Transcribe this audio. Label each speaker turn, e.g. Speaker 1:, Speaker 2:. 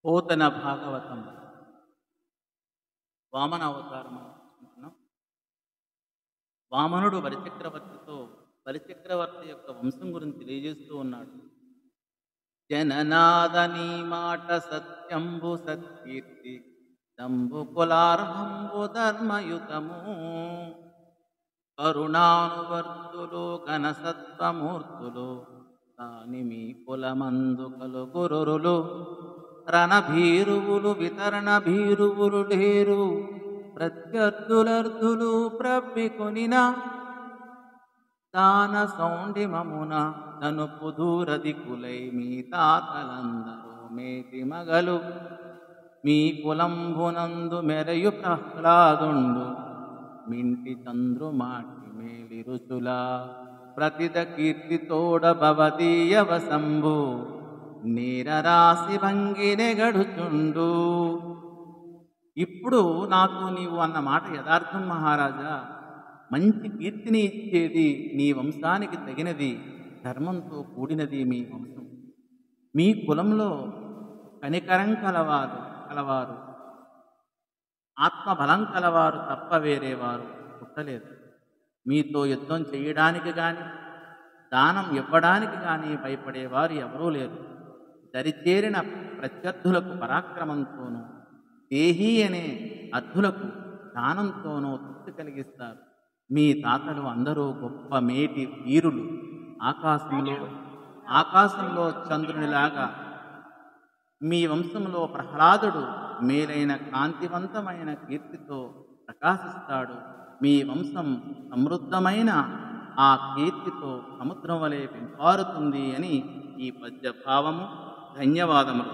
Speaker 1: పోతన భాగవతం వామన అవతారం అని చెప్పుకుంటున్నాం. వామనుడు బలిచక్రవర్తితో బలిచక్రవర్తి యొక్క వంశం గురించి తెలియజేస్తూ ఉన్నాడు. జననాదని మాట సత్యంబు సత్కీర్తి దంబు కులార్హంబు ధర్మయుతము కరుణానువర్తులు ఘనసత్వమూర్తులు కాని మీ కులమందు కలుగురులు రణభీరువులు వితరణ భీరువులు లేరు ప్రత్యర్థులర్ధులు ప్రవ్వికొనిన దాన సౌండిమమున తనుపు దూరదికులై మీ తాతలందరూ మేటి మగలు మీ కులంబునందు మెరయు ప్రహ్లాదుండు మింటి చంద్రుమాటి మేలి రుచుల ప్రతిద కీర్తితోడ భవదీయ వసంబు నీరరాశి భంగినే గడుచుండు. ఇప్పుడు నాకు నీవు అన్న మాట యథార్థం మహారాజా. మంచి కీర్తిని ఇచ్చేది నీ వంశానికి తగినది, ధర్మంతో కూడినది మీ వంశం. మీ కులంలో కనికరం కలవారు ఆత్మబలం కలవారు తప్ప వేరేవారు పుట్టలేదు. మీతో యుద్ధం చేయడానికి కానీ దానం ఇవ్వడానికి కానీ భయపడేవారు ఎవరూ లేరు. దరిచేరిన ప్రత్యర్థులకు పరాక్రమంతోనూ దేహీ అనే అర్థులకు దానంతోనూ తృప్తి కలిగిస్తారు. మీ తాతలు అందరూ గొప్ప మేటి వీరులు. ఆకాశంలో చంద్రునిలాగా మీ వంశంలో ప్రహ్లాదుడు మేలైన కాంతివంతమైన కీర్తితో ప్రకాశిస్తాడు. మీ వంశం సమృద్ధమైన ఆ కీర్తితో సముద్రం వలె పెంపారుతుంది అని ఈ పద్య భావము. ధన్యవాదములు.